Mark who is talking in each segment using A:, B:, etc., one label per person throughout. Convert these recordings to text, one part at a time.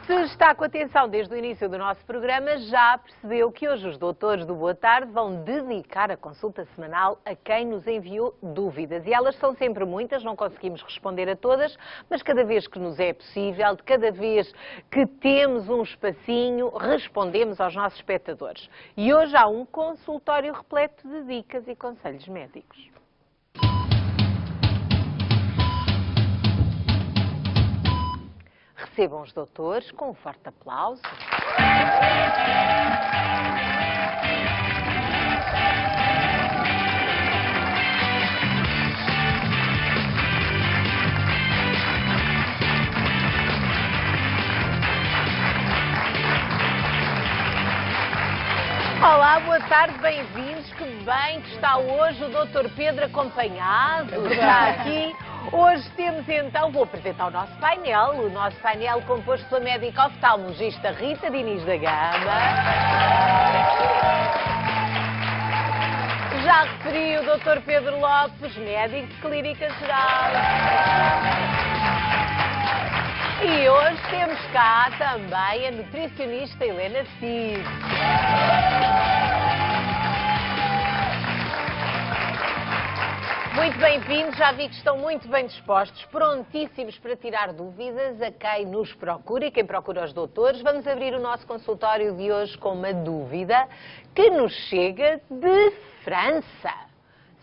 A: Se está com atenção desde o início do nosso programa, já percebeu que hoje os doutores do Boa Tarde vão dedicar a consulta semanal a quem nos enviou dúvidas. E elas são sempre muitas, não conseguimos responder a todas, mas cada vez que nos é possível, de cada vez que temos um espacinho, respondemos aos nossos espectadores. E hoje há um consultório repleto de dicas e conselhos médicos. Recebam os doutores com um forte aplauso. Olá, boa tarde, bem-vindos. Que bem que está hoje o Dr. Pedro acompanhado, está aqui. Hoje temos então, vou apresentar o nosso painel composto pela médica oftalmologista Rita Diniz da Gama. Já referi o Dr. Pedro Lopes, médico de clínica geral. E hoje temos cá também a nutricionista Helena Cid. Muito bem-vindos, já vi que estão muito bem dispostos, prontíssimos para tirar dúvidas a quem nos procura e quem procura os doutores. Vamos abrir o nosso consultório de hoje com uma dúvida que nos chega de França.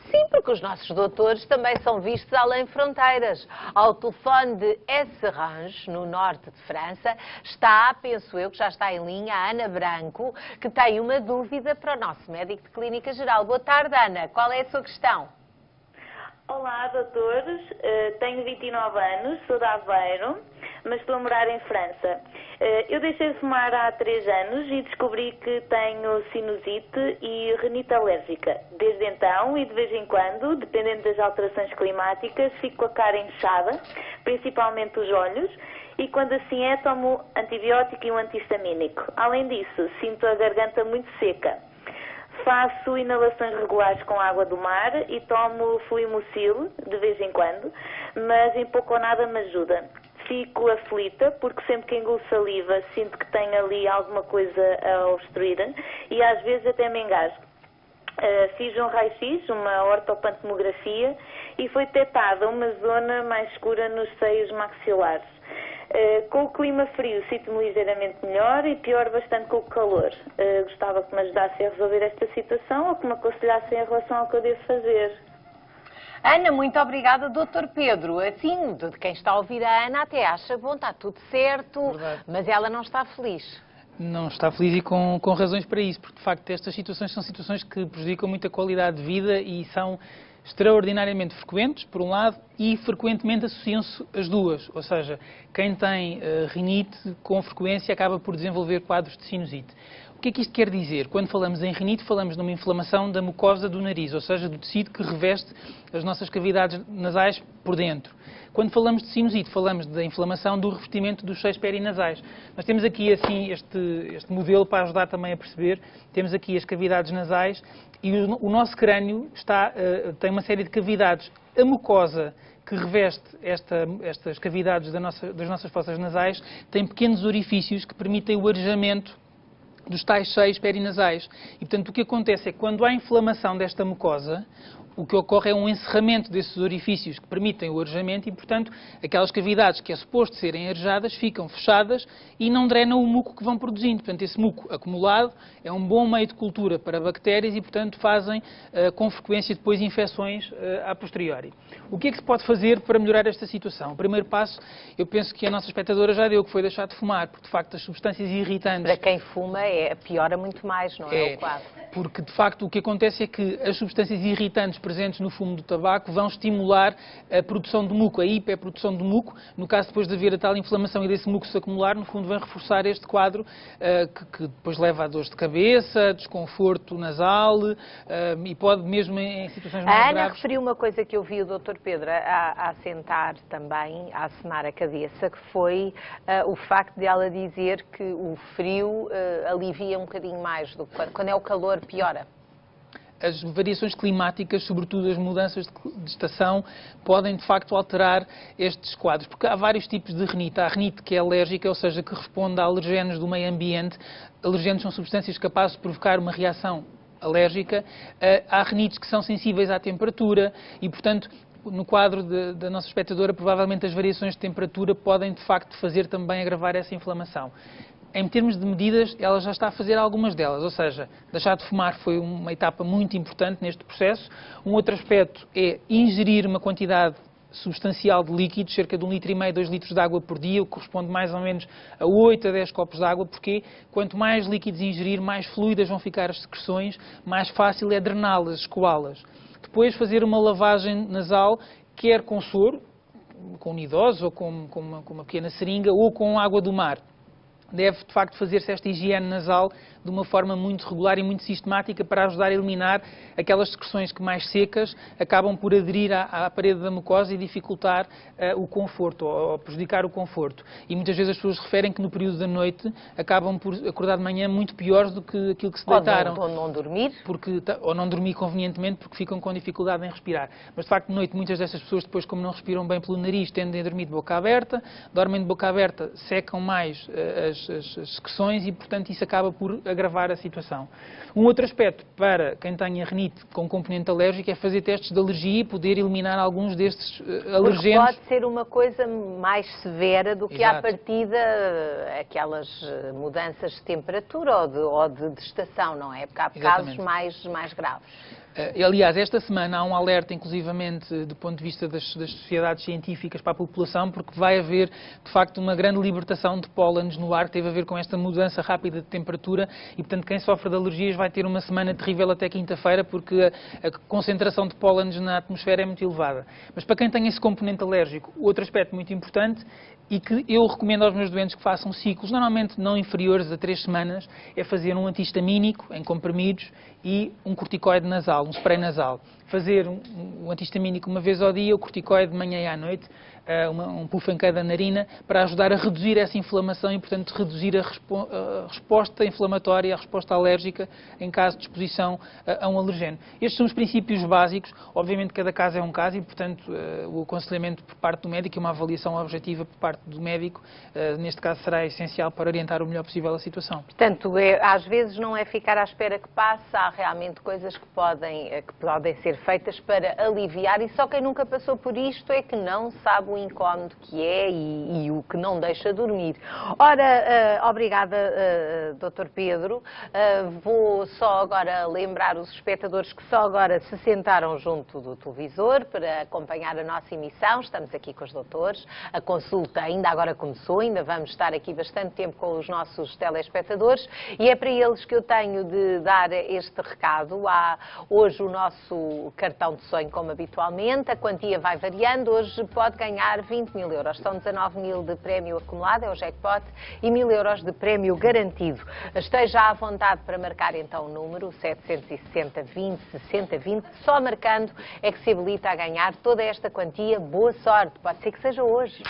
A: Sim, porque os nossos doutores também são vistos além fronteiras. Ao telefone de Esserange, no norte de França, está, penso eu, que já está em linha, a Ana Branco, que tem uma dúvida para o nosso médico de clínica geral. Boa tarde, Ana. Qual é a sua questão?
B: Olá, doutores. Tenho 29 anos, sou de Aveiro, mas estou a morar em França. Eu deixei de fumar há 3 anos e descobri que tenho sinusite e rinite alérgica. Desde então, e de vez em quando, dependendo das alterações climáticas, fico com a cara inchada, principalmente os olhos, e quando assim é, tomo antibiótico e um antihistamínico. Além disso, sinto a garganta muito seca. Faço inalações regulares com água do mar e tomo fluimucil de vez em quando, mas em pouco ou nada me ajuda. Fico aflita porque sempre que engulo saliva sinto que tenho ali alguma coisa a obstruir e às vezes até me engasgo. Fiz um raio-x, uma ortopantomografia e foi detectada uma zona mais escura nos seios maxilares. Com o clima frio sinto-me ligeiramente melhor e pior bastante com o calor. Gostava que me ajudassem a resolver esta situação ou que me aconselhassem em relação ao que eu devo fazer.
A: Ana, muito obrigada, Dr. Pedro. Assim, de quem está a ouvir a Ana até acha, bom, está tudo certo, verdade, mas ela não está feliz.
C: Não está feliz e com razões para isso, porque de facto estas situações são situações que prejudicam muito a qualidade de vida e são extraordinariamente frequentes, por um lado, e frequentemente associam-se as duas. Ou seja, quem tem rinite, com frequência, acaba por desenvolver quadros de sinusite. O que é que isto quer dizer? Quando falamos em rinite, falamos numa inflamação da mucosa do nariz, ou seja, do tecido que reveste as nossas cavidades nasais por dentro. Quando falamos de sinusite, falamos da inflamação do revestimento dos seios perinasais. Nós temos aqui assim este modelo para ajudar também a perceber. Temos aqui as cavidades nasais e o nosso crânio tem uma série de cavidades. A mucosa que reveste estas cavidades das nossas fossas nasais tem pequenos orifícios que permitem o arejamento dos tais seios perinasais. E, portanto, o que acontece é que quando há inflamação desta mucosa, o que ocorre é um encerramento desses orifícios que permitem o arejamento e, portanto, aquelas cavidades que é suposto serem arejadas ficam fechadas e não drenam o muco que vão produzindo. Portanto, esse muco acumulado é um bom meio de cultura para bactérias e, portanto, fazem com frequência depois infecções a posteriori. O que é que se pode fazer para melhorar esta situação? O primeiro passo, eu penso que a nossa espectadora já deu, que foi deixar de fumar, porque, de facto, as substâncias irritantes...
A: Para quem fuma, piora muito mais, não é o quadro?
C: Porque, de facto, o que acontece é que as substâncias irritantes presentes no fumo do tabaco vão estimular a produção de muco, a hiperprodução de muco. No caso, depois de haver a tal inflamação e desse muco se acumular, no fundo, vem reforçar este quadro que depois leva a dores de cabeça, desconforto nasal e pode mesmo, em situações mais graves...
A: A Ana referiu uma coisa que eu vi o Dr. Pedro a sentar também, a acenar a cabeça, que foi o facto de ela dizer que o frio alivia um bocadinho mais do que quando é o calor, piora.
C: as variações climáticas, sobretudo as mudanças de estação, podem de facto alterar estes quadros, porque há vários tipos de rinite. Há a rinite que é alérgica, ou seja, que responde a alergenos do meio ambiente. Alergenos são substâncias capazes de provocar uma reação alérgica. Há rinites que são sensíveis à temperatura e, portanto, no quadro da nossa espectadora, provavelmente as variações de temperatura podem, de facto, fazer também agravar essa inflamação. Em termos de medidas, ela já está a fazer algumas delas, ou seja, deixar de fumar foi uma etapa muito importante neste processo. Um outro aspecto é ingerir uma quantidade substancial de líquidos, cerca de 1,5 litro, 2 litros de água por dia, o que corresponde mais ou menos a 8 a 10 copos de água, porque quanto mais líquidos ingerir, mais fluidas vão ficar as secreções, mais fácil é drená-las, escoá-las. Depois fazer uma lavagem nasal, quer com soro, com unidose ou com uma pequena seringa, ou com água do mar. Deve, de facto, fazer-se esta higiene nasal de uma forma muito regular e muito sistemática para ajudar a eliminar aquelas secreções que mais secas acabam por aderir à parede da mucosa e dificultar o conforto, ou prejudicar o conforto. E muitas vezes as pessoas referem que no período da noite acabam por acordar de manhã muito piores do que aquilo que se deitaram.
A: Ou não dormir.
C: Ou não dormir convenientemente porque ficam com dificuldade em respirar. Mas, de facto, de noite, muitas dessas pessoas, depois, como não respiram bem pelo nariz, tendem a dormir de boca aberta. Dormem de boca aberta, secam mais as secreções e, portanto, isso acaba por agravar a situação. Um outro aspecto para quem tenha rinite com componente alérgico é fazer testes de alergia e poder eliminar alguns destes alergenos.
A: Porque pode ser uma coisa mais severa do que à partida aquelas mudanças de temperatura ou de estação, não é? Porque há casos mais graves.
C: Aliás, esta semana há um alerta, inclusivamente, do ponto de vista das sociedades científicas para a população, porque vai haver, de facto, uma grande libertação de pólenes no ar, que teve a ver com esta mudança rápida de temperatura e, portanto, quem sofre de alergias vai ter uma semana terrível até quinta-feira, porque a concentração de pólenes na atmosfera é muito elevada. Mas para quem tem esse componente alérgico, outro aspecto muito importante e que eu recomendo aos meus doentes que façam ciclos, normalmente não inferiores a 3 semanas, é fazer um antihistamínico em comprimidos e um corticoide nasal, um spray nasal. Fazer um antihistamínico uma vez ao dia, o corticoide de manhã e à noite, um puff em cada narina, para ajudar a reduzir essa inflamação e, portanto, reduzir a resposta inflamatória, a resposta alérgica em caso de exposição a um alergeno. Estes são os princípios básicos. Obviamente, cada caso é um caso e, portanto, o aconselhamento por parte do médico e uma avaliação objetiva por parte do médico, neste caso, será essencial para orientar o melhor possível a situação.
A: Portanto, às vezes não é ficar à espera que passe, há realmente coisas que podem ser feitas para aliviar e só quem nunca passou por isto é que não sabe o incómodo que é e o que não deixa dormir. Ora, obrigada, Dr. Pedro. Vou só agora lembrar os espectadores que só agora se sentaram junto do televisor para acompanhar a nossa emissão. Estamos aqui com os doutores. A consulta ainda agora começou, ainda vamos estar aqui bastante tempo com os nossos telespectadores e é para eles que eu tenho de dar este recado. Há hoje o nosso cartão de sonho, como habitualmente, a quantia vai variando. Hoje pode ganhar 20 mil euros. São 19 mil de prémio acumulado, é o jackpot, e 1000 euros de prémio garantido. Esteja à vontade para marcar então o número 760 20 60 20. Só marcando é que se habilita a ganhar toda esta quantia. Boa sorte, pode ser que seja hoje.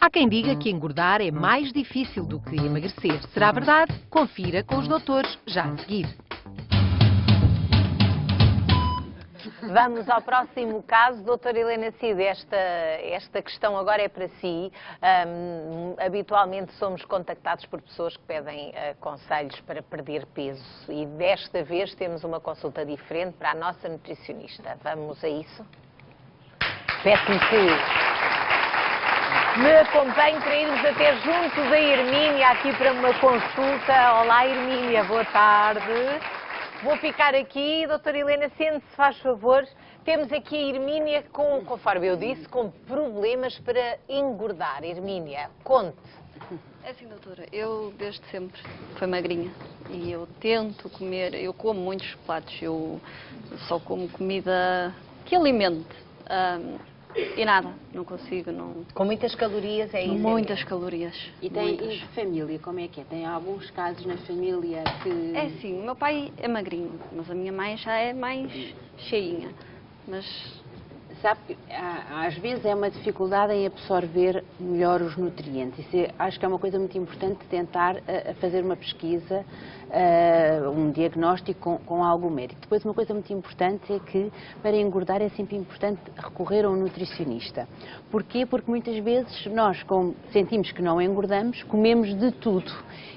D: Há quem diga que engordar é mais difícil do que emagrecer. Será verdade? Confira com os doutores já a seguir.
A: Vamos ao próximo caso. Doutora Helena Cid, esta questão agora é para si. Habitualmente somos contactados por pessoas que pedem conselhos para perder peso e desta vez temos uma consulta diferente para a nossa nutricionista. Vamos a isso? Peço-lhe que me acompanhe para irmos até junto da Hermínia aqui para uma consulta. Olá, Hermínia, boa tarde. Vou ficar aqui, doutora Helena, sente-se, faz favor. Temos aqui a Hermínia conforme eu disse, com problemas para engordar. Hermínia, conte.
E: É assim, doutora, eu desde sempre fui magrinha e eu tento comer, eu como muitos chocolates, eu só como comida que alimente. E nada, não consigo, não...
A: Com muitas calorias, é isso?
E: Muitas calorias.
F: E tem família, como é que é? Tem alguns casos na família que...
E: É assim, o meu pai é magrinho, mas a minha mãe já é mais cheinha. Mas
F: Sabe que às vezes é uma dificuldade em absorver melhor os nutrientes. Acho que é uma coisa muito importante tentar fazer uma pesquisa, um diagnóstico com algum médico. Depois, uma coisa muito importante é que para engordar é sempre importante recorrer a um nutricionista. Porquê? Porque muitas vezes nós, como sentimos que não engordamos, comemos de tudo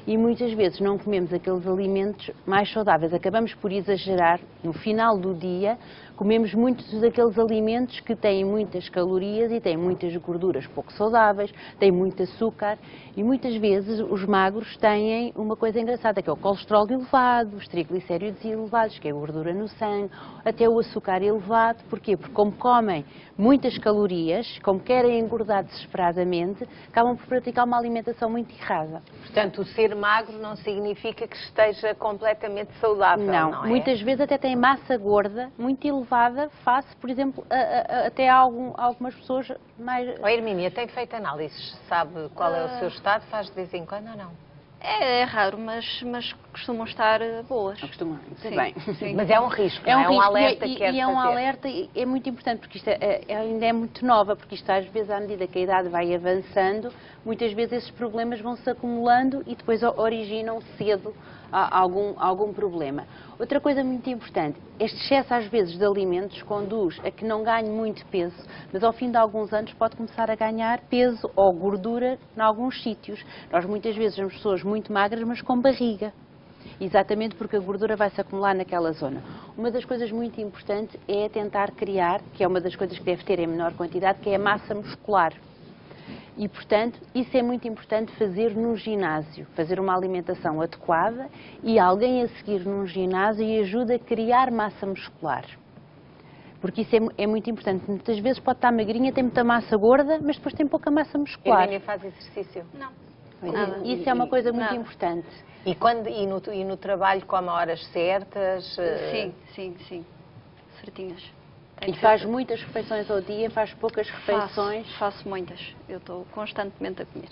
F: e muitas vezes não comemos aqueles alimentos mais saudáveis. Acabamos por exagerar no final do dia. Comemos muitos daqueles alimentos que têm muitas calorias e têm muitas gorduras pouco saudáveis, têm muito açúcar e muitas vezes os magros têm uma coisa engraçada, que é o colesterol elevado, os triglicéridos elevados, que é a gordura no sangue, até o açúcar elevado. Porquê? Porque como comem muitas calorias, como querem engordar desesperadamente, acabam por praticar uma alimentação muito errada.
A: Portanto, o ser magro não significa que esteja completamente saudável, não é?
F: Muitas vezes até tem massa gorda muito elevada face, por exemplo, até algumas pessoas mais...
A: Hermínia, tem feito análises? Sabe qual é o seu estado? Faz de vez em quando ou não?
E: É raro, mas costumam estar boas.
F: Costumam, muito
E: Sim,
F: bem.
E: sim.
A: Mas é um risco,
F: É um
A: não é?
F: risco,
A: alerta que quer
F: e é um
A: fazer.
F: alerta e é muito importante, porque isto ainda é muito nova, porque isto às vezes, à medida que a idade vai avançando, muitas vezes esses problemas vão-se acumulando e depois originam cedo algum problema. Outra coisa muito importante, este excesso às vezes de alimentos conduz a que não ganhe muito peso, mas ao fim de alguns anos pode começar a ganhar peso ou gordura em alguns sítios. Nós muitas vezes somos pessoas muito magras, mas com barriga. Exatamente porque a gordura vai se acumular naquela zona. Uma das coisas muito importantes é tentar criar, que é uma das coisas que deve ter em menor quantidade, que é a massa muscular. E, portanto, isso é muito importante fazer no ginásio, fazer uma alimentação adequada e alguém a seguir num ginásio e ajuda a criar massa muscular. Porque isso é muito importante. Muitas vezes pode estar magrinha, tem muita massa gorda, mas depois tem pouca massa muscular.
A: Hermínia faz exercício?
E: Não.
F: Nada. Isso é uma coisa muito
E: Nada.
F: importante.
A: E no trabalho come a horas certas?
E: Sim. Certinhas.
F: E faz muitas refeições ao dia, faz poucas refeições.
E: Faço muitas. Eu estou constantemente a comer.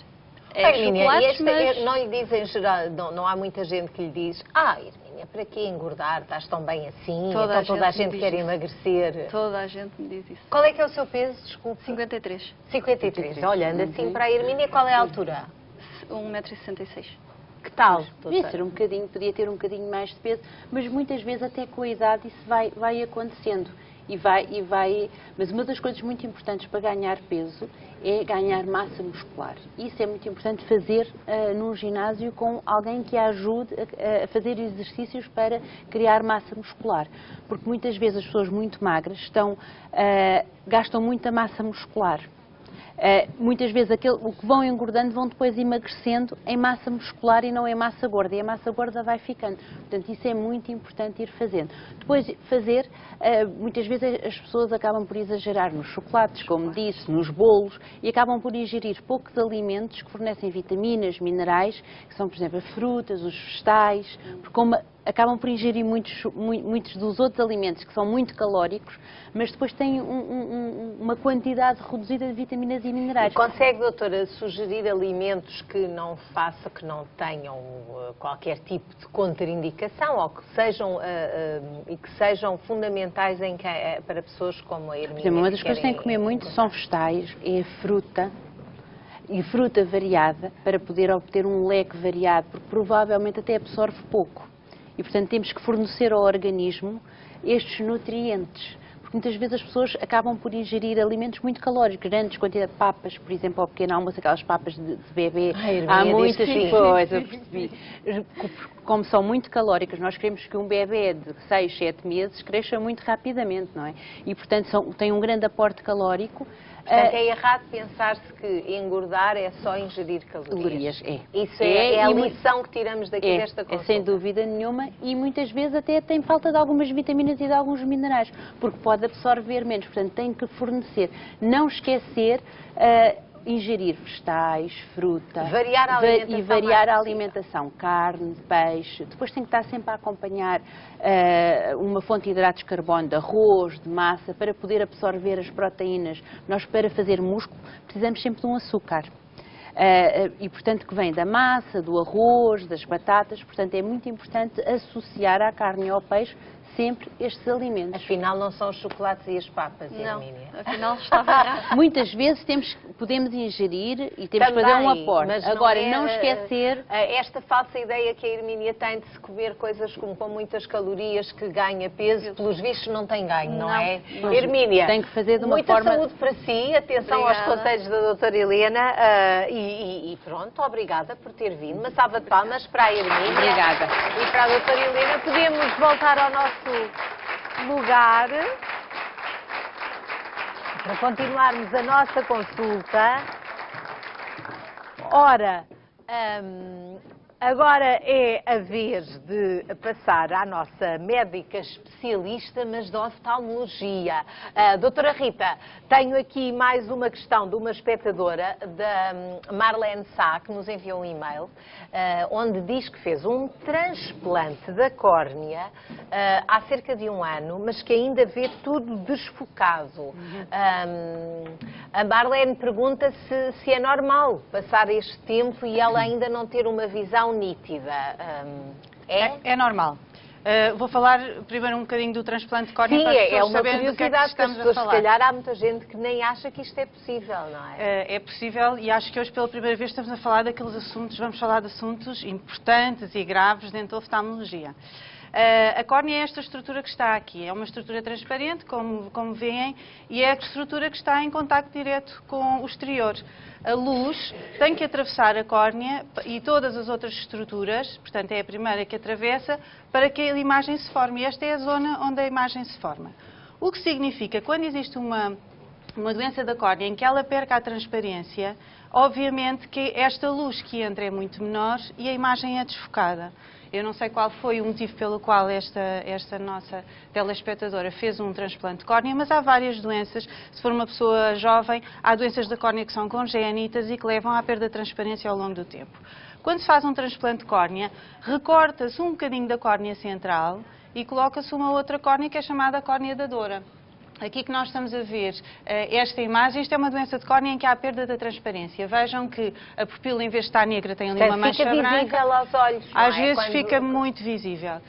A: Hermínia,
E: Chocolates, mas...
A: não lhe dizem geral, não há muita gente que lhe diz: Hermínia, para que engordar? Estás tão bem assim?
E: Toda
A: Toda
E: a
A: a gente
E: gente
A: quer
E: diz isso.
A: emagrecer.
E: Toda a gente me diz isso.
A: Qual é que é o seu peso? Desculpe.
E: 53.
A: 53. Olha, anda assim para a Hermínia, qual é a altura?
E: 1,66 m.
A: Que tal?
F: Podia ser podia ter um bocadinho mais de peso, mas muitas vezes até com a idade isso vai acontecendo. Mas uma das coisas muito importantes para ganhar peso é ganhar massa muscular. Isso é muito importante fazer num ginásio com alguém que a ajude a fazer exercícios para criar massa muscular. Porque muitas vezes as pessoas muito magras gastam muita massa muscular. Muitas vezes o que vão engordando vão depois emagrecendo em massa muscular e não em massa gorda, e a massa gorda vai ficando. Portanto, isso é muito importante ir fazendo. Depois, muitas vezes as pessoas acabam por exagerar nos chocolates, como disse, nos bolos, e acabam por ingerir poucos alimentos que fornecem vitaminas, minerais, que são, por exemplo, as frutas, os vegetais, porque acabam por ingerir muitos dos outros alimentos que são muito calóricos, mas depois têm uma quantidade reduzida de vitaminas e minerais.
A: E consegue, doutora, sugerir alimentos que não tenham qualquer tipo de contraindicação ou que sejam fundamentais para pessoas como a Hermínia?
F: Por exemplo, uma das coisas que têm que comer muito são vegetais, é a fruta. E fruta variada, para poder obter um leque variado, porque provavelmente até absorve pouco. E, portanto, temos que fornecer ao organismo estes nutrientes. Porque muitas vezes as pessoas acabam por ingerir alimentos muito calóricos, grandes quantidades de papas, por exemplo, ao pequeno almoço, aquelas papas de bebê. Há muitas coisas, percebi. Como são muito calóricas, nós queremos que um bebê de 6, 7 meses cresça muito rapidamente, não é? E, portanto, tem um grande aporte calórico.
A: Portanto, é errado pensar-se que engordar é só ingerir calorias. Isso é a lição que tiramos daqui desta consulta.
F: Sem dúvida nenhuma, e muitas vezes até tem falta de algumas vitaminas e de alguns minerais, porque pode absorver menos, portanto tem que fornecer. Não esquecer ingerir vegetais, fruta
A: variar a alimentação
F: e variar a alimentação, carne, peixe. Depois tem que estar sempre a acompanhar uma fonte de hidratos de carbono, de arroz, de massa, para poder absorver as proteínas. Nós, para fazer músculo, precisamos sempre de um açúcar. E, portanto, que vem da massa, do arroz, das batatas. Portanto, é muito importante associar à carne e ao peixe sempre estes alimentos.
A: Afinal, não são os chocolates e as papas,
E: Não,
A: Hermínia.
E: afinal estava errado.
F: Muitas vezes podemos ingerir e temos que
A: Também,
F: fazer um aporte.
A: mas
F: Agora,
A: é,
F: não esquecer...
A: esta falsa ideia que a Hermínia tem de se comer coisas com muitas calorias que ganha peso, pelos vistos não tem ganho, não é?
F: Mas
A: Hermínia,
F: tem que fazer de uma
A: muita
F: forma...
A: saúde para si, atenção
E: Obrigada.
A: aos conselhos da doutora Helena e pronto, obrigada por ter vindo. Uma salva de palmas para a Hermínia.
F: Obrigada.
A: E para a doutora Helena. Podemos voltar ao nosso lugar para continuarmos a nossa consulta. Ora, agora é a vez de passar à nossa médica especialista, mas de oftalmologia. Doutora Rita, tenho aqui mais uma questão de uma espectadora, da Marlene Sá, que nos enviou um e-mail, onde diz que fez um transplante da córnea há cerca de 1 ano, mas que ainda vê tudo desfocado. A Marlene pergunta se é normal passar este tempo e ela ainda não ter uma visão nítida.
G: É normal. Vou falar primeiro um bocadinho do transplante de córnea
A: Sim,
G: para as
A: é
G: pessoas
A: uma
G: saberem do que é que
A: curiosidade que as
G: estamos a
A: pessoas, se
G: falar.
A: calhar, há muita gente que nem acha que isto é possível, não é?
G: É possível e acho que hoje pela primeira vez estamos a falar daqueles assuntos, vamos falar de assuntos importantes e graves dentro da oftalmologia. A córnea é esta estrutura que está aqui, é uma estrutura transparente, como veem, e é a estrutura que está em contacto direto com o exterior. A luz tem que atravessar a córnea e todas as outras estruturas, portanto é a primeira que atravessa, para que a imagem se forme. E esta é a zona onde a imagem se forma. O que significa que quando existe uma doença da córnea em que ela perca a transparência, obviamente que esta luz que entra é muito menor e a imagem é desfocada. Eu não sei qual foi o motivo pelo qual esta nossa telespectadora fez um transplante de córnea, mas há várias doenças. Se for uma pessoa jovem, há doenças da córnea que são congénitas e que levam à perda de transparência ao longo do tempo. Quando se faz um transplante de córnea, recorta-se um bocadinho da córnea central e coloca-se uma outra córnea que é chamada córnea da Dora. Aqui que nós estamos a ver esta imagem, isto é uma doença de córnea em que há perda da transparência. Vejam que a pupila, em vez de estar negra, tem ali uma mancha branca.
A: Fica visível aos olhos, não é?
G: Às vezes fica muito visível.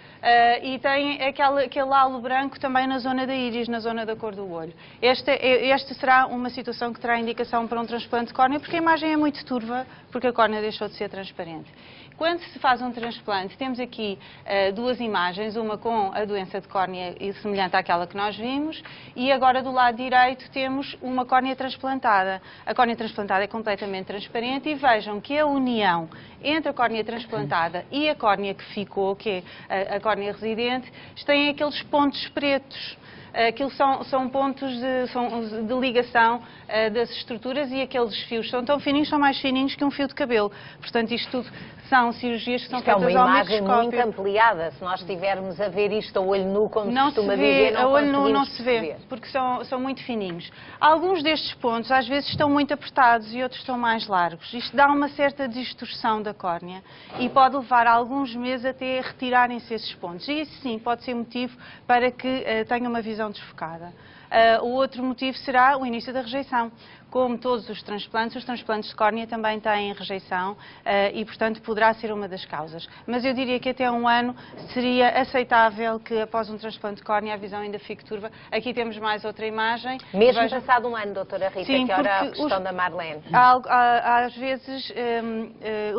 G: E tem aquele halo branco também na zona da íris, na zona da cor do olho. Esta será uma situação que terá indicação para um transplante de córnea, porque a imagem é muito turva, porque a córnea deixou de ser transparente. Quando se faz um transplante, temos aqui 2 imagens, uma com a doença de córnea semelhante àquela que nós vimos, e agora do lado direito temos uma córnea transplantada. A córnea transplantada é completamente transparente e vejam que a união entre a córnea transplantada e a córnea que ficou, que é a córnea residente, tem aqueles pontos pretos. Aquilo são pontos de ligação das estruturas e aqueles fios são tão fininhos, são mais fininhos que um fio de cabelo. Portanto, isto tudo são cirurgias que são feitas ao microscópio.
A: É uma imagem muito ampliada. Se nós estivermos a ver isto a olho nu, como se costuma dizer, não
G: a olho nu não
A: conseguimos
G: se vê,
A: perceber.
G: porque são muito fininhos. Alguns destes pontos, às vezes, estão muito apertados e outros estão mais largos. Isto dá uma certa distorção da córnea e pode levar alguns meses até retirarem-se esses pontos. E isso, sim, pode ser motivo para que tenha uma visão desfocada. O outro motivo será o início da rejeição. Como todos os transplantes de córnea também têm rejeição e, portanto, poderá ser uma das causas. Mas eu diria que até 1 ano seria aceitável que, após um transplante de córnea, a visão ainda fique turva. Aqui temos mais outra imagem.
A: Mesmo
G: Vejam...
A: passado 1 ano, doutora Rita,
G: Sim,
A: que era a questão da Marlene.
G: Às vezes,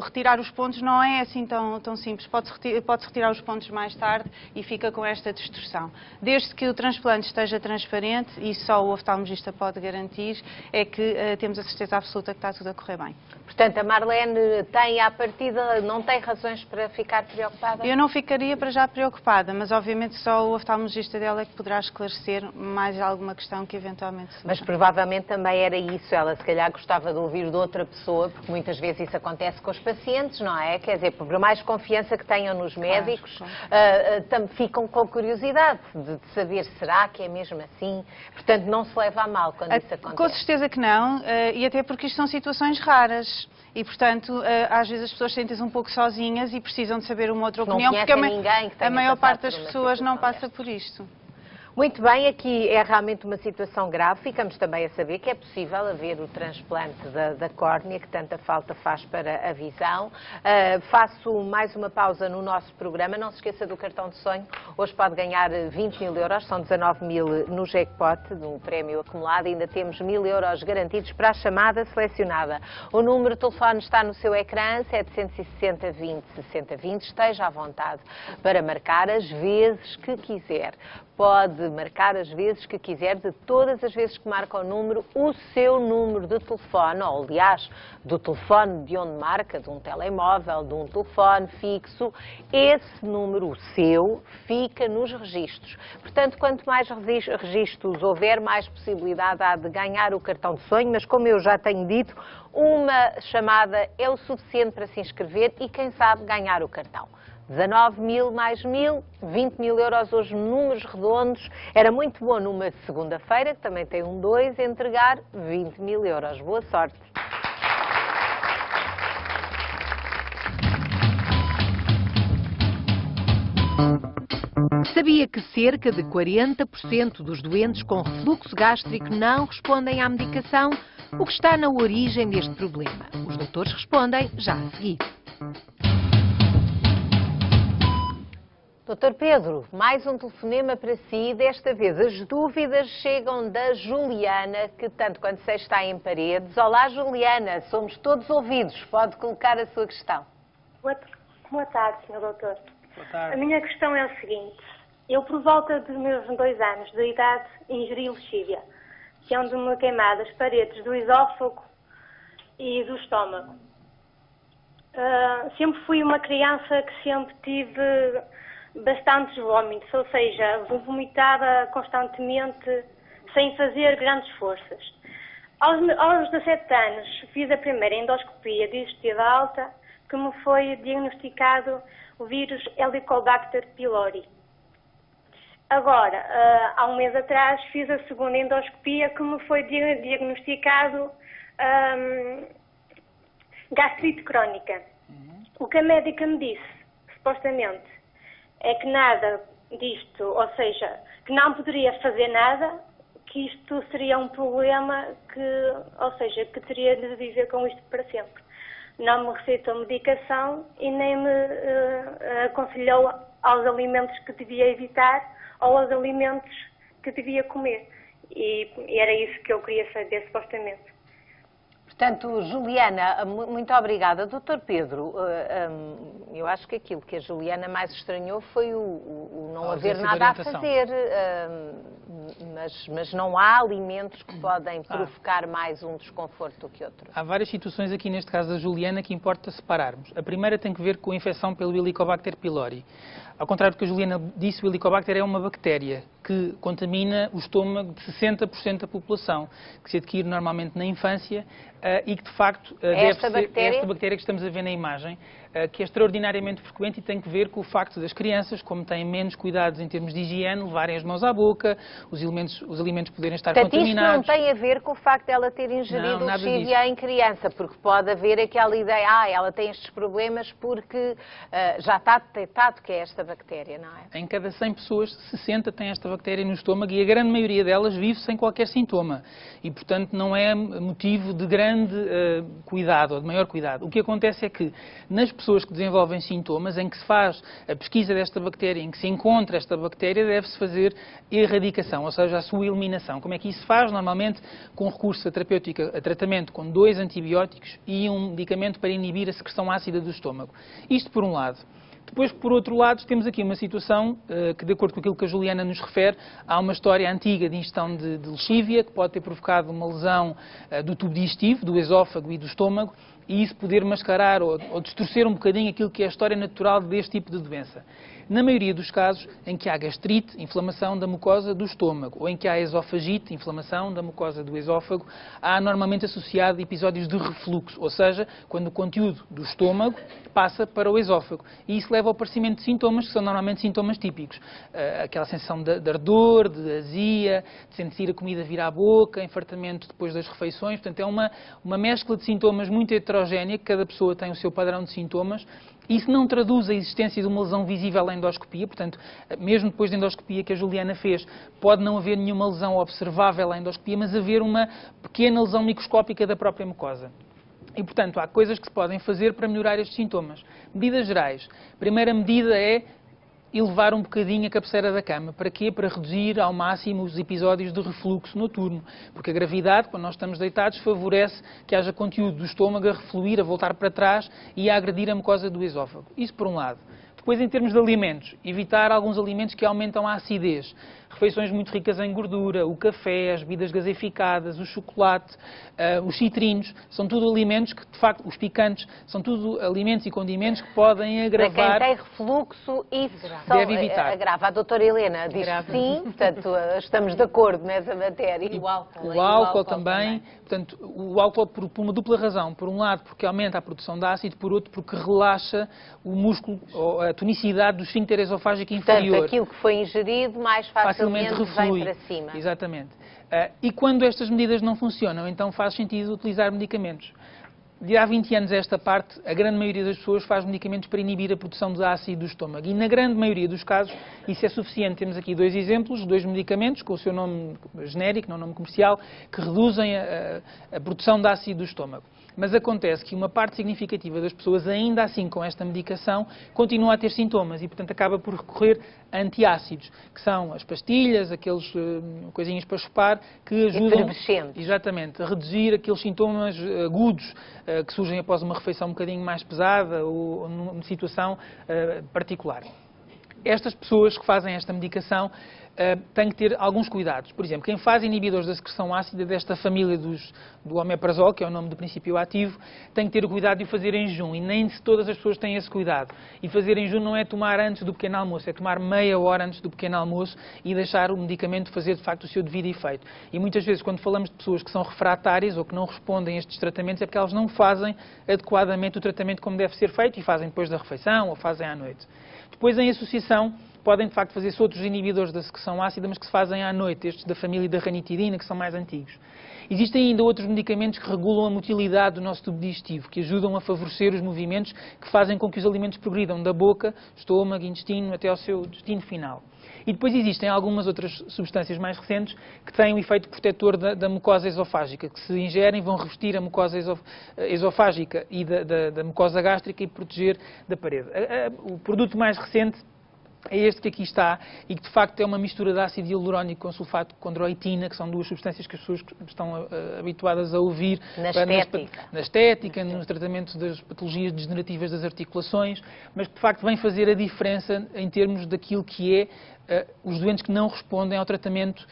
G: retirar os pontos não é assim tão simples. Pode-se retirar os pontos mais tarde e fica com esta distorção. Desde que o transplante esteja transparente, e só o oftalmologista pode garantir, é que temos a certeza absoluta que está tudo a correr bem.
A: Portanto, a Marlene tem, à partida, não tem razões para ficar preocupada?
G: Eu não ficaria para já preocupada, mas obviamente só o oftalmologista dela é que poderá esclarecer mais alguma questão que eventualmente surja.
A: Mas provavelmente também era isso, ela se calhar gostava de ouvir de outra pessoa, porque muitas vezes isso acontece com os pacientes, não é? Quer dizer, por mais confiança que tenham nos médicos, ficam com curiosidade de saber, será que é mesmo assim? Portanto, não se leva a mal quando isso acontece.
G: Com certeza que não, e até porque isto são situações raras. E, portanto, às vezes as pessoas sentem-se um pouco sozinhas e precisam de saber uma outra opinião, porque a maior parte das pessoas não passa por isto.
A: Muito bem, aqui é realmente uma situação grave. Ficamos também a saber que é possível haver o transplante da córnea, que tanta falta faz para a visão. Faço mais uma pausa no nosso programa. Não se esqueça do cartão de sonho. Hoje pode ganhar 20 mil euros, são 19 mil no jackpot, no prémio acumulado. Ainda temos 1000 euros garantidos para a chamada selecionada. O número de telefone está no seu ecrã, 760 20 60 20. Esteja à vontade para marcar as vezes que quiser. Pode marcar as vezes que quiser, de todas as vezes que marca o número, o seu número de telefone, ou aliás, do telefone de onde marca, de um telemóvel, de um telefone fixo, esse número, o seu, fica nos registros. Portanto, quanto mais registros houver, mais possibilidade há de ganhar o cartão de sonho, mas como eu já tenho dito, uma chamada é o suficiente para se inscrever e, quem sabe, ganhar o cartão. 19 mil mais 1000, 20 mil euros hoje, números redondos. Era muito bom numa segunda-feira, que também tem um 2, entregar 20 mil euros. Boa sorte!
D: Sabia que cerca de 40% dos doentes com refluxo gástrico não respondem à medicação? O que está na origem deste problema? Os doutores respondem já a seguir.
A: Doutor Pedro, mais um telefonema para si. Desta vez as dúvidas chegam da Juliana, que tanto quanto sei está em Paredes. Olá, Juliana, somos todos ouvidos. Pode colocar a sua questão.
H: Boa tarde, Sr. Doutor.
C: Boa tarde.
H: A minha questão é o seguinte. Eu, por volta dos meus 2 anos de idade, ingeri lexívia, que é onde me queimado as paredes do esófago e do estômago. Sempre fui uma criança que sempre tive bastantes vômitos, ou seja, vomitava constantemente, sem fazer grandes forças. Aos 17 anos fiz a primeira endoscopia digestiva alta, que me foi diagnosticado o vírus Helicobacter pylori. Agora, há um mês atrás, fiz a segunda endoscopia, que me foi diagnosticado gastrite crónica. O que a médica me disse, supostamente, é que nada disto, ou seja, que não poderia fazer nada, que isto seria um problema ou seja, que teria de viver com isto para sempre. Não me receitou medicação e nem me aconselhou aos alimentos que devia evitar ou aos alimentos que devia comer. E era isso que eu queria saber, supostamente.
A: Portanto, Juliana, muito obrigada. Doutor Pedro, eu acho que aquilo que a Juliana mais estranhou foi o não haver nada a fazer, mas não há alimentos que podem provocar mais um desconforto do que outro.
C: Há várias situações aqui neste caso da Juliana que importa separarmos. A primeira tem que ver com a infecção pelo Helicobacter pylori. Ao contrário do que a Juliana disse, o Helicobacter é uma bactéria que contamina o estômago de 60% da população, que se adquire normalmente na infância e que, de facto,
A: é esta
C: bactéria que estamos a ver na imagem, que é extraordinariamente frequente e tem que ver com o facto das crianças, como têm menos cuidados em termos de higiene, levarem as mãos à boca, os alimentos poderem estar contaminados.
A: Isto não tem a ver com o facto de ela ter ingerido lexívia em criança, porque pode haver aquela ideia, ela tem estes problemas porque já está detectado que é esta bactéria, não é?
C: Em cada 100 pessoas, 60 têm esta bactéria no estômago e a grande maioria delas vive sem qualquer sintoma. E, portanto, não é motivo de grande cuidado, ou de maior cuidado. O que acontece é que, nas pessoas que desenvolvem sintomas, em que se faz a pesquisa desta bactéria, em que se encontra esta bactéria, deve-se fazer erradicação, ou seja, a sua eliminação. Como é que isso se faz? Normalmente com recurso a tratamento com 2 antibióticos e um medicamento para inibir a secreção ácida do estômago. Isto por um lado. Depois, por outro lado, temos aqui uma situação que, de acordo com aquilo que a Juliana nos refere, há uma história antiga de ingestão de lexívia, que pode ter provocado uma lesão do tubo digestivo, do esófago e do estômago, e isso poder mascarar ou distorcer um bocadinho aquilo que é a história natural deste tipo de doença. Na maioria dos casos em que há gastrite, inflamação da mucosa do estômago, ou em que há esofagite, inflamação da mucosa do esófago, há normalmente associado episódios de refluxo, ou seja, quando o conteúdo do estômago passa para o esófago. E isso leva ao aparecimento de sintomas que são normalmente sintomas típicos. Aquela sensação de ardor, de azia, de sentir a comida vir à boca, enfartamento depois das refeições. Portanto, é uma mescla de sintomas muito heterogénea, que cada pessoa tem o seu padrão de sintomas, Isso não traduz a existência de uma lesão visível à endoscopia, portanto, mesmo depois da endoscopia que a Juliana fez, pode não haver nenhuma lesão observável à endoscopia, mas haver uma pequena lesão microscópica da própria mucosa. E, portanto, há coisas que se podem fazer para melhorar estes sintomas. Medidas gerais. A primeira medida é elevar um bocadinho a cabeceira da cama. Para quê? Para reduzir ao máximo os episódios de refluxo noturno. Porque a gravidade, quando nós estamos deitados, favorece que haja conteúdo do estômago a refluir, a voltar para trás e a agredir a mucosa do esófago. Isso por um lado. Depois, em termos de alimentos, evitar alguns alimentos que aumentam a acidez. Refeições muito ricas em gordura, o café, as bebidas gaseificadas, o chocolate, os citrinos, são tudo alimentos que, de facto, os picantes, são tudo alimentos e condimentos que podem agravar...
A: Para quem tem refluxo, isso
C: deve evitar.
A: Agrava. A doutora Helena diz que sim, portanto, estamos de acordo nessa matéria.
F: E o álcool.
C: O álcool também. Portanto, o álcool por uma dupla razão. Por um lado, porque aumenta a produção de ácido, por outro, porque relaxa o músculo, a tonicidade do esfíncter esofágico inferior.
A: Portanto, aquilo que foi ingerido mais facilmente vem para cima.
C: Exatamente. E quando estas medidas não funcionam, então faz sentido utilizar medicamentos. De há 20 anos a esta parte, a grande maioria das pessoas faz medicamentos para inibir a produção de ácido do estômago. E na grande maioria dos casos, isso é suficiente. Temos aqui 2 exemplos, 2 medicamentos, com o seu nome genérico, não nome comercial, que reduzem a produção de ácido do estômago. Mas acontece que uma parte significativa das pessoas, ainda assim com esta medicação, continua a ter sintomas e, portanto, acaba por recorrer a antiácidos, que são as pastilhas, aqueles coisinhas para chupar, que ajudam exatamente, a reduzir aqueles sintomas agudos que surgem após uma refeição um bocadinho mais pesada ou numa situação particular. Estas pessoas que fazem esta medicação têm que ter alguns cuidados. Por exemplo, quem faz inibidores da secreção ácida desta família do omeprazol, que é o nome do princípio ativo, tem que ter o cuidado de o fazer em jejum. E nem todas as pessoas têm esse cuidado. E fazer em jejum não é tomar antes do pequeno almoço, é tomar meia hora antes do pequeno almoço e deixar o medicamento fazer, de facto, o seu devido efeito. E muitas vezes, quando falamos de pessoas que são refratárias ou que não respondem a estes tratamentos, é porque elas não fazem adequadamente o tratamento como deve ser feito e fazem depois da refeição ou fazem à noite. Depois, em associação, podem, de facto, fazer-se outros inibidores da secreção ácida, mas que se fazem à noite, estes da família da ranitidina, que são mais antigos. Existem ainda outros medicamentos que regulam a motilidade do nosso tubo digestivo, que ajudam a favorecer os movimentos que fazem com que os alimentos progridam da boca, estômago, intestino, até ao seu destino final. E depois existem algumas outras substâncias mais recentes que têm um efeito protetor da mucosa esofágica, que se ingerem vão revestir a mucosa esofágica e da mucosa gástrica e proteger da parede. O produto mais recente é este que aqui está e que de facto é uma mistura de ácido hialurónico com sulfato de condroitina, que são 2 substâncias que as pessoas estão habituadas a ouvir na estética, no tratamento das patologias degenerativas das articulações, mas que de facto vem fazer a diferença em termos daquilo que é os doentes que não respondem ao tratamento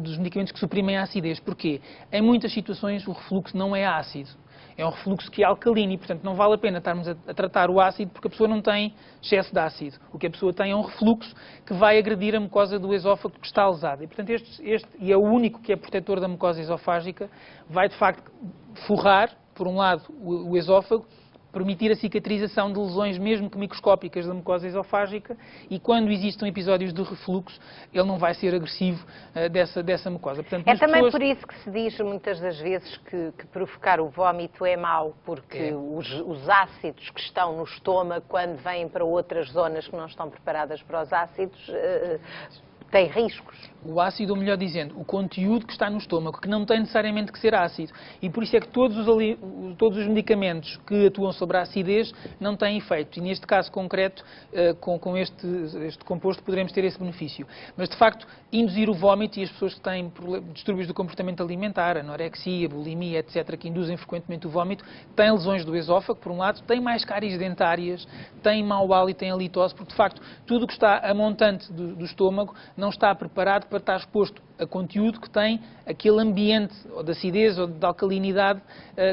C: dos medicamentos que suprimem a acidez. Porquê? Em muitas situações o refluxo não é ácido. É um refluxo que é alcalino e, portanto, não vale a pena estarmos a tratar o ácido porque a pessoa não tem excesso de ácido. O que a pessoa tem é um refluxo que vai agredir a mucosa do esófago que está lesada. E, portanto, e é o único que é protetor da mucosa esofágica, vai, de facto, forrar, por um lado, o esófago, permitir a cicatrização de lesões, mesmo que microscópicas, da mucosa esofágica e quando existam episódios de refluxo, ele não vai ser agressivo dessa mucosa. Portanto,
A: é também por isso que se diz muitas das vezes que provocar o vómito é mau, porque os ácidos que estão no estômago, quando vêm para outras zonas que não estão preparadas para os ácidos, têm riscos.
C: O ácido, ou melhor dizendo, o conteúdo que está no estômago, que não tem necessariamente que ser ácido. E por isso é que todos os medicamentos que atuam sobre a acidez não têm efeito. E neste caso concreto, com este composto, poderemos ter esse benefício. Mas, de facto, induzir o vómito e as pessoas que têm distúrbios do comportamento alimentar, anorexia, bulimia, etc., que induzem frequentemente o vómito, têm lesões do esófago, por um lado, têm mais cáries dentárias, têm mau hálito, têm halitose, porque, de facto, tudo o que está a montante do estômago não está preparado para estar exposto a conteúdo que tem aquele ambiente ou de acidez ou de alcalinidade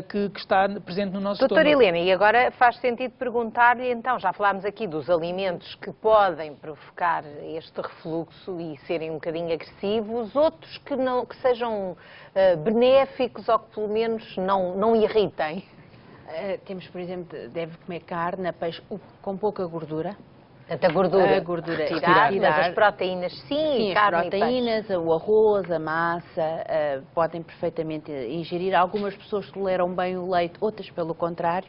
C: que está presente no nosso estômago.
A: Doutora Helena, e agora faz sentido perguntar-lhe, então, já falámos aqui dos alimentos que podem provocar este refluxo e serem um bocadinho agressivos, outros que sejam benéficos ou que pelo menos não irritem?
F: Temos, por exemplo, deve comer carne, peixe com pouca gordura.
A: A gordura
F: retirar,
A: mas as proteínas sim,
F: as proteínas, o arroz, a massa, podem perfeitamente ingerir. Algumas pessoas toleram bem o leite, outras pelo contrário.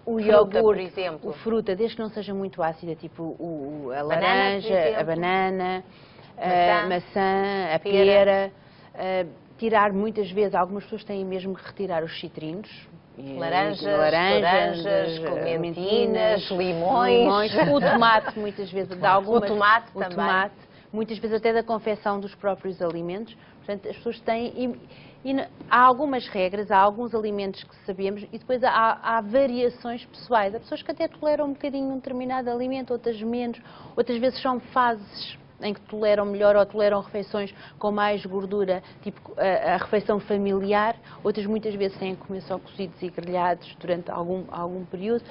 F: O
A: Fruta,
F: iogurte,
A: por exemplo.
F: o fruta, desde que não seja muito ácida, tipo a
A: Banana, por
F: laranja,
A: exemplo.
F: a banana,
A: Maçã.
F: a maçã, a pera. Tirar muitas vezes, algumas pessoas têm mesmo que retirar os citrinos.
A: Laranjas, clementinas, limões.
F: O tomate, muitas vezes, dá algumas...
A: O tomate também.
F: Muitas vezes até da confecção dos próprios alimentos. Portanto, as pessoas têm... há algumas regras, há alguns alimentos que sabemos e depois há variações pessoais. Há pessoas que até toleram um bocadinho um determinado alimento, outras menos. Outras vezes são fases em que toleram melhor ou toleram refeições com mais gordura, tipo a refeição familiar. Outras muitas vezes têm que comer só cozidos e grelhados durante algum período.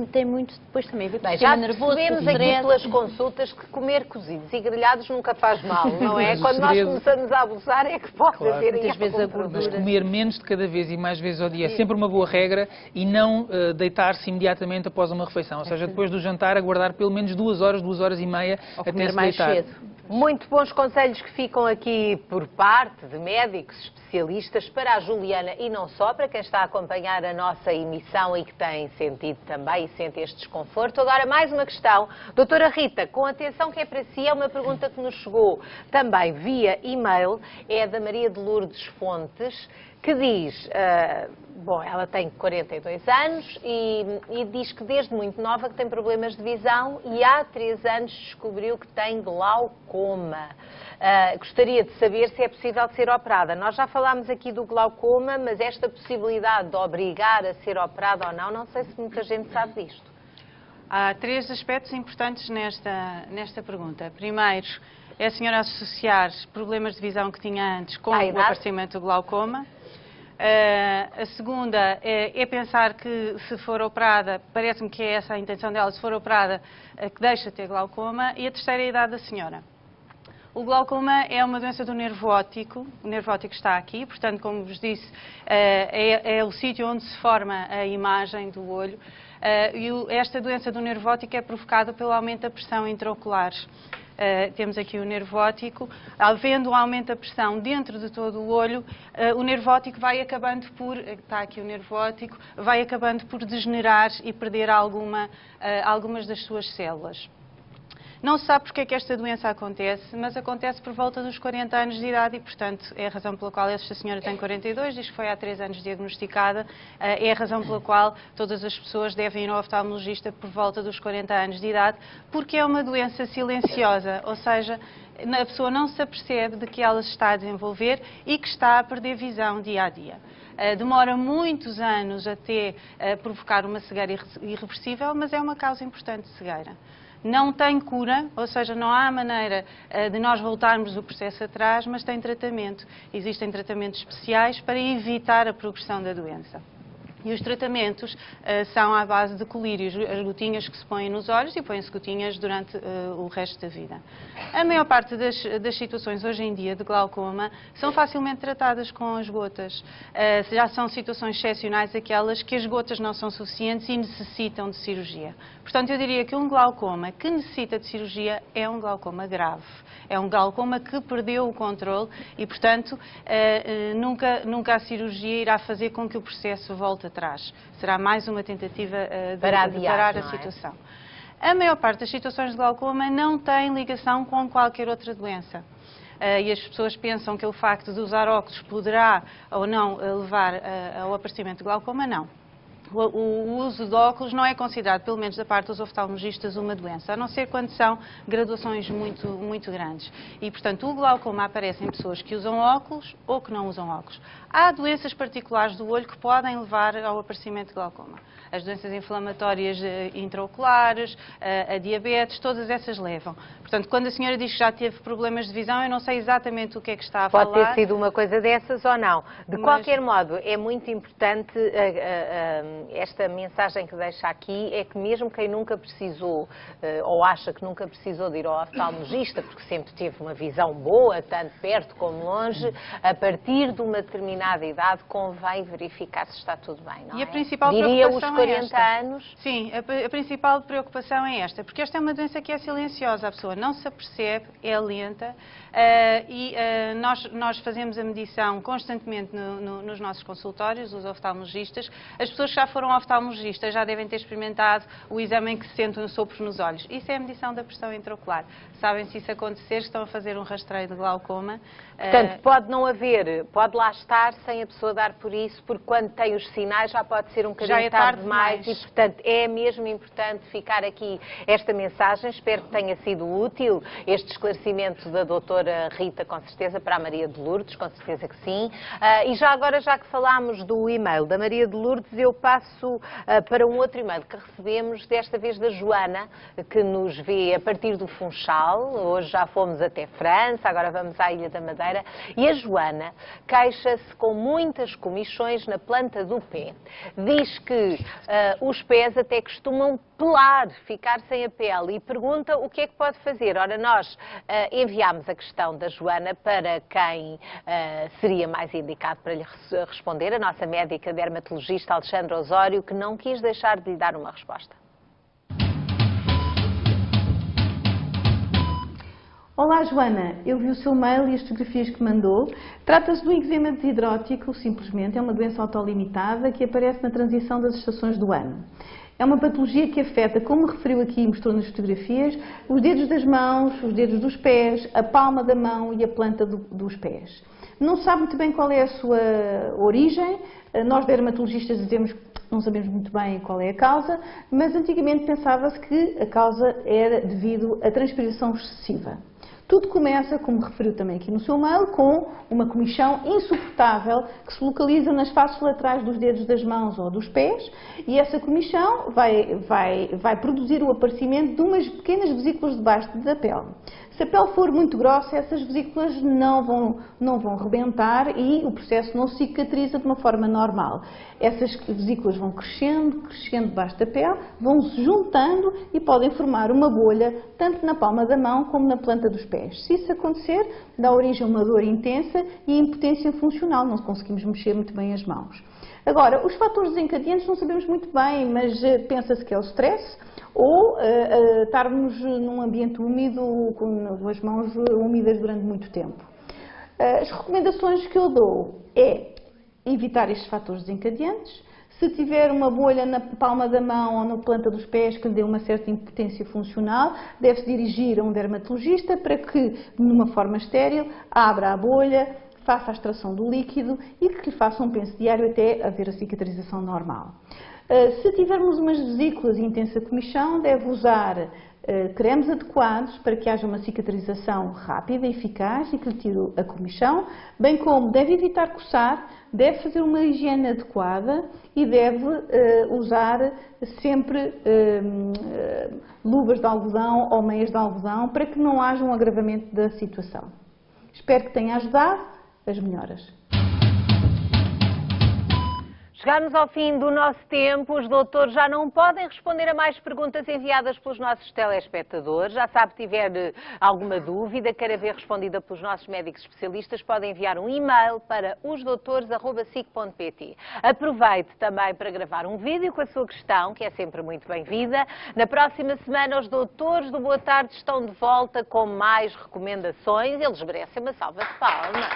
F: Tem muito depois também a ver com o sistema nervoso,
A: percebemos aqui pelas consultas que comer cozidos e grelhados nunca faz mal, não é? Quando nós começamos a abusar é que pode haver
F: muitas vezes a gordura.
C: Mas comer menos de cada vez e mais vezes ao dia é sempre uma boa regra e não deitar-se imediatamente após uma refeição. Ou seja, depois do jantar, aguardar pelo menos 2 horas e meia até se
F: mais
C: deitar.
F: cedo.
A: Muito bons conselhos que ficam aqui por parte de médicos especialistas para a Juliana e não só, para quem está a acompanhar a nossa emissão e que tem sentido também e sente este desconforto. Agora, mais uma questão. Doutora Rita, com atenção que é para si, é uma pergunta que nos chegou também via e-mail, é da Maria de Lourdes Fontes, que diz, ela tem 42 anos e diz que desde muito nova que tem problemas de visão e há 3 anos descobriu que tem glaucoma. Gostaria de saber se é possível de ser operada. Nós já falámos aqui do glaucoma, mas esta possibilidade de obrigar a ser operada ou não sei se muita gente sabe disto.
G: Há 3 aspectos importantes nesta pergunta. Primeiro, é a senhora associar problemas de visão que tinha antes com o aparecimento do glaucoma. A segunda é pensar que se for operada, parece-me que é essa a intenção dela, se for operada, que deixa de ter glaucoma. E a terceira é a idade da senhora. O glaucoma é uma doença do nervo óptico, o nervo óptico está aqui, portanto, como vos disse, é o sítio onde se forma a imagem do olho. Esta doença do nervo óptico é provocada pelo aumento da pressão intraocular. Temos aqui o nervo óptico, havendo um aumento da pressão dentro de todo o olho, o nervo óptico vai acabando por, está aqui o nervo óptico, vai acabando por degenerar e perder algumas das suas células. Não se sabe porque é que esta doença acontece, mas acontece por volta dos 40 anos de idade e, portanto, é a razão pela qual esta senhora tem 42, diz que foi há 3 anos diagnosticada, é a razão pela qual todas as pessoas devem ir ao oftalmologista por volta dos 40 anos de idade, porque é uma doença silenciosa, ou seja, a pessoa não se apercebe de que ela se está a desenvolver e que está a perder visão dia a dia. Demora muitos anos até provocar uma cegueira irreversível, mas é uma causa importante de cegueira. Não tem cura, ou seja, não há maneira de nós voltarmos o processo atrás, mas tem tratamento. Existem tratamentos especiais para evitar a progressão da doença. E os tratamentos são à base de colírios, as gotinhas que se põem nos olhos e põem-se gotinhas durante o resto da vida. A maior parte das situações hoje em dia de glaucoma são facilmente tratadas com as gotas. Já são situações excepcionais aquelas que as gotas não são suficientes e necessitam de cirurgia. Portanto, eu diria que um glaucoma que necessita de cirurgia é um glaucoma grave. É um glaucoma que perdeu o controle e, portanto, nunca a cirurgia irá fazer com que o processo volte atrás. Será mais uma tentativa de parar a situação. A maior parte das situações de glaucoma não tem ligação com qualquer outra doença. E as pessoas pensam que o facto de usar óculos poderá ou não levar ao aparecimento de glaucoma. Não. O uso de óculos não é considerado, pelo menos da parte dos oftalmologistas, uma doença, a não ser quando são graduações muito grandes. E, portanto, o glaucoma aparece em pessoas que usam óculos ou que não usam óculos. Há doenças particulares do olho que podem levar ao aparecimento de glaucoma. As doenças inflamatórias intraoculares, a diabetes, todas essas levam. Portanto, quando a senhora diz que já teve problemas de visão, eu não sei exatamente o que é que está a falar.
A: Pode ter sido uma coisa dessas ou não. De qualquer modo, é muito importante esta mensagem que deixa aqui, é que mesmo quem nunca precisou ou acha que nunca precisou de ir ao oftalmologista, porque sempre teve uma visão boa, tanto perto como longe, a partir de uma determinada idade convém verificar se está tudo bem, não é?
G: E a principal
A: Diria os
G: preocupação
A: 40 anos.
G: Sim, a principal preocupação é esta, porque esta é uma doença que é silenciosa, a pessoa não se apercebe, é lenta e nós fazemos a medição constantemente nos nossos consultórios, os oftalmologistas. As pessoas que já foram ao oftalmologista, já devem ter experimentado o exame em que se sentam sopros nos olhos. Isso é a medição da pressão intraocular. Sabem, se isso acontecer, estão a fazer um rastreio de glaucoma.
A: Portanto, pode não haver, pode lá estar sem a pessoa dar por isso, porque quando tem os sinais já pode ser um bocadinho tarde demais e, portanto, é mesmo importante ficar aqui esta mensagem. Espero que tenha sido útil este esclarecimento da doutora Rita, com certeza, para a Maria de Lourdes, com certeza que sim. E já agora, já que falámos do e-mail da Maria de Lourdes, eu passo para um outro e-mail que recebemos, desta vez da Joana, que nos vê a partir do Funchal. Hoje já fomos até França, agora vamos à Ilha da Madeira. E a Joana queixa-se com muitas comichões na planta do pé. Diz que os pés até costumam pelar, ficar sem a pele, e pergunta o que é que pode fazer. Ora, nós enviámos a questão da Joana para quem seria mais indicado para lhe responder, a nossa médica dermatologista Alexandra Osório, que não quis deixar de lhe dar uma resposta.
I: Olá Joana, eu vi o seu mail e as fotografias que mandou. Trata-se do eczema desidrótico, simplesmente, é uma doença autolimitada que aparece na transição das estações do ano. É uma patologia que afeta, como referiu aqui e mostrou nas fotografias, os dedos das mãos, os dedos dos pés, a palma da mão e a planta dos pés. Não sabe muito bem qual é a sua origem, nós dermatologistas dizemos que não sabemos muito bem qual é a causa, mas antigamente pensava-se que a causa era devido à transpiração excessiva. Tudo começa, como referiu também aqui no seu mail, com uma comichão insuportável que se localiza nas faces laterais dos dedos das mãos ou dos pés, e essa comichão vai produzir o aparecimento de umas pequenas vesículas debaixo da pele. Se a pele for muito grossa, essas vesículas não vão rebentar e o processo não cicatriza de uma forma normal. Essas vesículas vão crescendo debaixo da pele, vão se juntando e podem formar uma bolha tanto na palma da mão como na planta dos pés. Se isso acontecer, dá origem a uma dor intensa e impotência funcional, não conseguimos mexer muito bem as mãos. Agora, os fatores desencadeantes não sabemos muito bem, mas pensa-se que é o stress ou estarmos num ambiente úmido, com as mãos úmidas durante muito tempo. As recomendações que eu dou é evitar estes fatores desencadeantes. Se tiver uma bolha na palma da mão ou na planta dos pés que lhe dê uma certa impotência funcional, deve-se dirigir a um dermatologista para que, numa forma estéril, abra a bolha, faça a extração do líquido e que lhe faça um penso diário até haver a cicatrização normal. Se tivermos umas vesículas e intensa comichão, deve usar cremes adequados para que haja uma cicatrização rápida e eficaz e que lhe tire a comichão, bem como deve evitar coçar, deve fazer uma higiene adequada e deve usar sempre luvas de algodão ou meias de algodão para que não haja um agravamento da situação. Espero que tenha ajudado. As melhoras.
A: Chegámos ao fim do nosso tempo, os doutores já não podem responder a mais perguntas enviadas pelos nossos telespectadores. Já sabe, se tiver alguma dúvida, queira ver respondida pelos nossos médicos especialistas, podem enviar um e-mail para osdoutores@sic.pt. Aproveite também para gravar um vídeo com a sua questão, que é sempre muito bem-vinda. Na próxima semana, os doutores do Boa Tarde estão de volta com mais recomendações. Eles merecem uma salva de palmas.